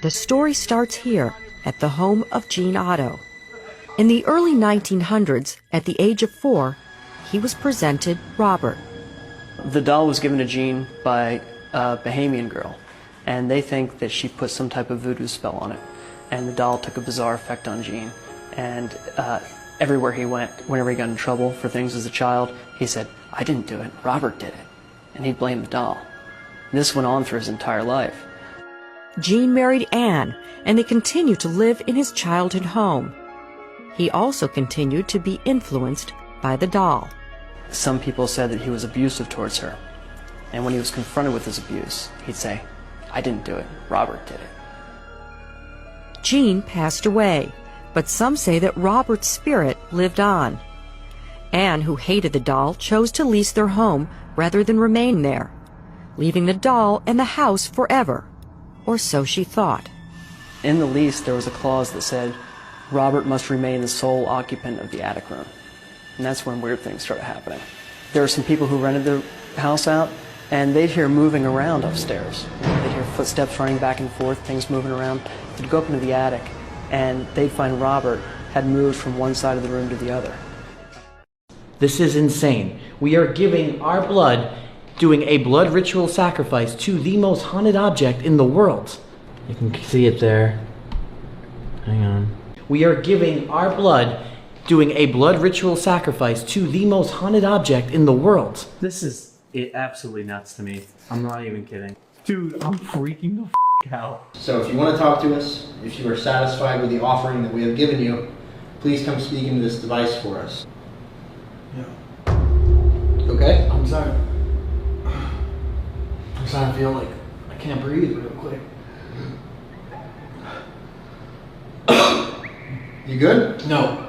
The story starts here, at the home of Gene Otto. In the early 1900s, at the age of 4, he was presented Robert. The doll was given to Gene by a Bahamian girl, and they think that she put some type of voodoo spell on it. And the doll took a bizarre effect on Gene. And everywhere he went, whenever he got in trouble for things as a child, he said, "I didn't do it, Robert did it." And he'd blame the doll. And this went on for his entire life. Gene married Anne, and they continued to live in his childhood home. He also continued to be influenced by the doll. Some people said that he was abusive towards her. And when he was confronted with his abuse, he'd say, "I didn't do it, Robert did it." Gene passed away, but some say that Robert's spirit lived on. Anne, who hated the doll, chose to lease their home rather than remain there, leaving the doll and the house forever. Or so she thought. In the lease, there was a clause that said, Robert must remain the sole occupant of the attic room. And that's when weird things started happening. There were some people who rented their house out, and they'd hear moving around upstairs. They'd hear footsteps running back and forth, things moving around. They'd go up into the attic, and they'd find Robert had moved from one side of the room to the other. This is insane. We are giving our blood, doing a blood ritual sacrifice to the most haunted object in the world. You can see it there. Hang on. We are giving our blood, doing a blood ritual sacrifice to the most haunted object in the world. This is absolutely nuts to me. I'm not even kidding. Dude, I'm freaking the out. So if you want to talk to us, if you are satisfied with the offering that we have given you, please come speak into this device for us. Yeah. Okay? I'm sorry. I'm starting to feel like I can't breathe real quick. You good? No.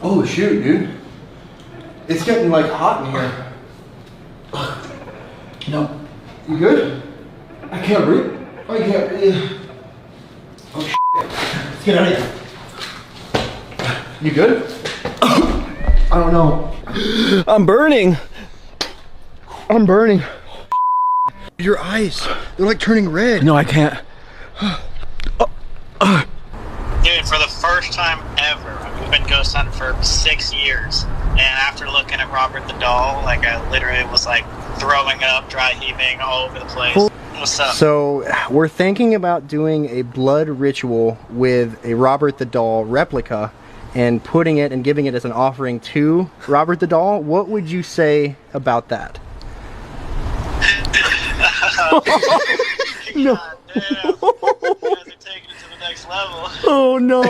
Oh shoot, dude. It's getting like hot in here. No. You good? I can't breathe. I can't breathe. Oh shit. Let's get out of here. You good? I don't know. I'm burning. I'm burning. Your eyes, they're like turning red. No, I can't. Dude, for the first time ever, we've been ghost hunting for 6 years, and after looking at Robert the doll, like I literally was like throwing up, dry heaving all over the place. What's up? So we're thinking about doing a blood ritual with a Robert the doll replica and putting it and giving it as an offering to Robert the doll. What would you say about that? No. God damn. You guys are taking it to the next level. Oh no.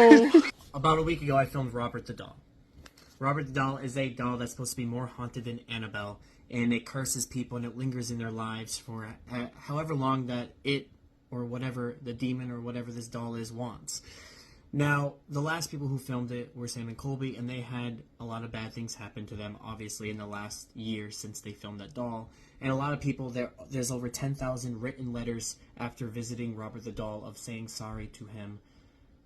About a week ago, I filmed Robert the doll. Robert the doll is a doll that's supposed to be more haunted than Annabelle, and it curses people and it lingers in their lives for however long that it or whatever the demon or whatever this doll is wants. Now, the last people who filmed it were Sam and Colby, and they had a lot of bad things happen to them, obviously, in the last year since they filmed that doll. And a lot of people, there's over 10,000 written letters after visiting Robert the doll of saying sorry to him.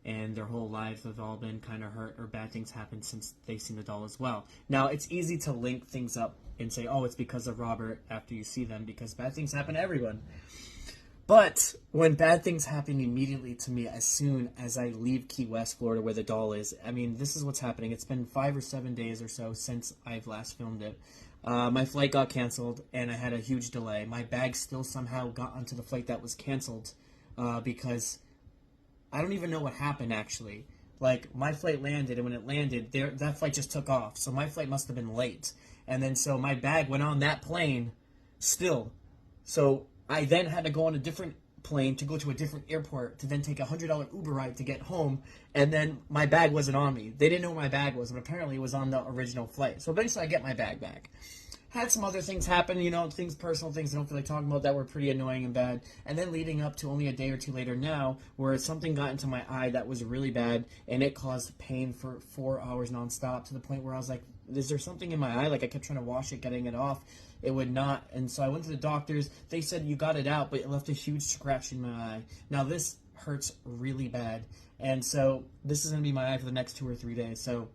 And their whole lives have all been kind of hurt or bad things happened since they've seen the doll as well. Now, it's easy to link things up and say, oh, it's because of Robert after you see them, because bad things happen to everyone. But when bad things happen immediately to me as soon as I leave Key West, Florida, where the doll is, I mean, this is what's happening. It's been 5 or 7 days or so since I've last filmed it. My flight got canceled, and I had a huge delay. My bag still somehow got onto the flight that was canceled because I don't even know what happened, actually. Like, my flight landed, and when it landed, that flight just took off. So my flight must have been late. And then so my bag went on that plane still. So I then had to go on a different plane to go to a different airport to then take a $100 Uber ride to get home, and then my bag wasn't on me. They didn't know where my bag was, and apparently it was on the original flight. So eventually I get my bag back. Had some other things happen, you know, personal things I don't feel like talking about that were pretty annoying and bad. And then leading up to only a day or two later now, where something got into my eye that was really bad, and it caused pain for 4 hours nonstop, to the point where I was like, is there something in my eye? Like, I kept trying to wash it, getting it off. It would not. And so I went to the doctors. They said, you got it out, but it left a huge scratch in my eye. Now, this hurts really bad. And so this is going to be my eye for the next 2 or 3 days. So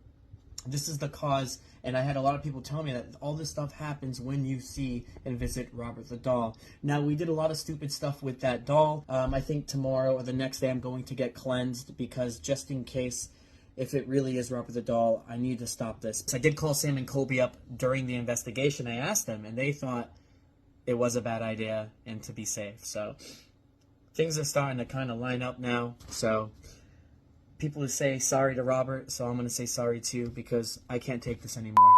this is the cause. And I had a lot of people tell me that all this stuff happens when you see and visit Robert the doll. Now, we did a lot of stupid stuff with that doll. I think tomorrow or the next day I'm going to get cleansed, because just in case, if it really is Robert the doll, I need to stop this. So I did call Sam and Colby up during the investigation. I asked them, and they thought it was a bad idea and to be safe. So things are starting to kind of line up now. So people would say sorry to Robert, so I'm going to say sorry too, because I can't take this anymore.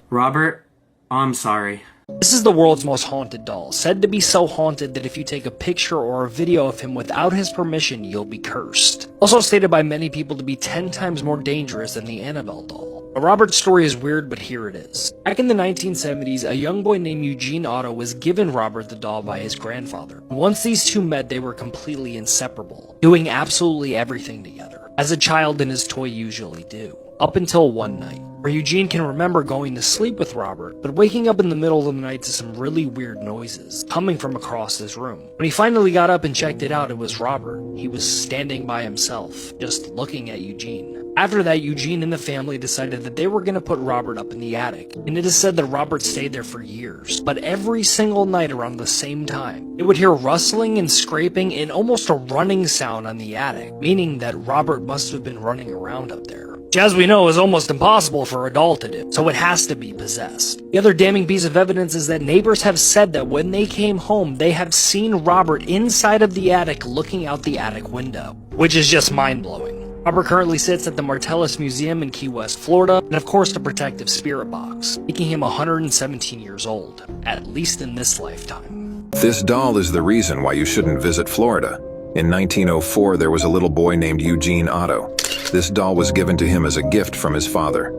Robert, I'm sorry. This is the world's most haunted doll, said to be so haunted that if you take a picture or a video of him without his permission, you'll be cursed. Also stated by many people to be 10 times more dangerous than the Annabelle doll. Robert's story is weird, but here it is. Back in the 1970s, a young boy named Eugene Otto was given Robert the doll by his grandfather. Once these two met, they were completely inseparable, doing absolutely everything together, as a child and his toy usually do. Up until one night, where Eugene can remember going to sleep with Robert, but waking up in the middle of the night to some really weird noises coming from across his room. When he finally got up and checked it out, it was Robert. He was standing by himself, just looking at Eugene. After that, Eugene and the family decided that they were going to put Robert up in the attic, and it is said that Robert stayed there for years. But every single night around the same time, they would hear rustling and scraping and almost a running sound on the attic, meaning that Robert must have been running around up there. Which, as we know, is almost impossible for a doll to do, so it has to be possessed. The other damning piece of evidence is that neighbors have said that when they came home, they have seen Robert inside of the attic looking out the attic window, which is just mind-blowing. Robert currently sits at the Martellus Museum in Key West, Florida, and of course the protective spirit box, making him 117 years old, at least in this lifetime. This doll is the reason why you shouldn't visit Florida. In 1904, there was a little boy named Eugene Otto. This doll was given to him as a gift from his father.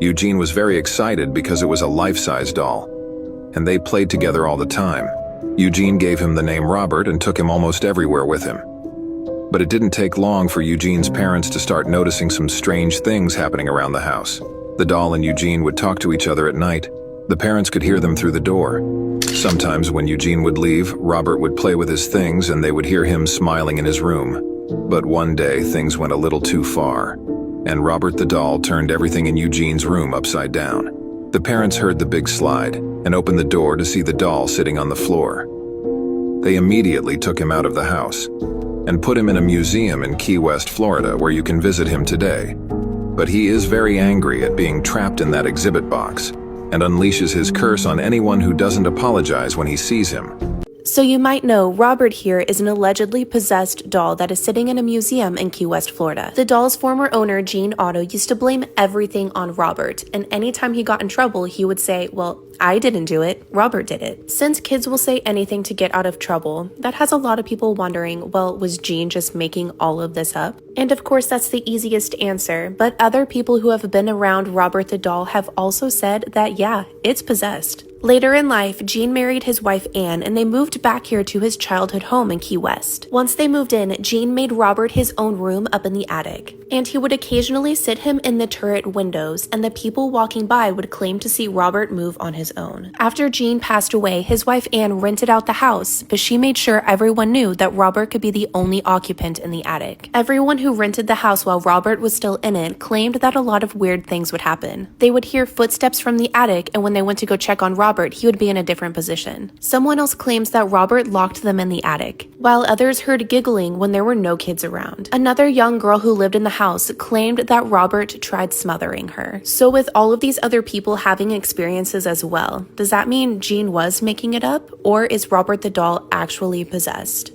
Eugene was very excited because it was a life-size doll, and they played together all the time. Eugene gave him the name Robert and took him almost everywhere with him. But it didn't take long for Eugene's parents to start noticing some strange things happening around the house. The doll and Eugene would talk to each other at night. The parents could hear them through the door. Sometimes when Eugene would leave, Robert would play with his things and they would hear him smiling in his room. But one day, things went a little too far, and Robert the doll turned everything in Eugene's room upside down. The parents heard the big slide and opened the door to see the doll sitting on the floor. They immediately took him out of the house and put him in a museum in Key West, Florida, where you can visit him today. But he is very angry at being trapped in that exhibit box and unleashes his curse on anyone who doesn't apologize when he sees him. So you might know, Robert here is an allegedly possessed doll that is sitting in a museum in Key West, Florida. The doll's former owner, Gene Otto, used to blame everything on Robert, and anytime he got in trouble, he would say, well, I didn't do it, Robert did it. Since kids will say anything to get out of trouble, that has a lot of people wondering, well, was Gene just making all of this up? And of course, that's the easiest answer, but other people who have been around Robert the doll have also said that, yeah, it's possessed. Later in life, Gene married his wife Anne and they moved back here to his childhood home in Key West. Once they moved in, Gene made Robert his own room up in the attic, and he would occasionally sit him in the turret windows, and the people walking by would claim to see Robert move on his own. After Gene passed away, his wife Anne rented out the house, but she made sure everyone knew that Robert could be the only occupant in the attic. Everyone who rented the house while Robert was still in it claimed that a lot of weird things would happen. They would hear footsteps from the attic, and when they went to go check on Robert, he would be in a different position. Someone else claims that Robert locked them in the attic, while others heard giggling when there were no kids around. Another young girl who lived in the house claimed that Robert tried smothering her. So with all of these other people having experiences as well, does that mean Gene was making it up, or is Robert the doll actually possessed?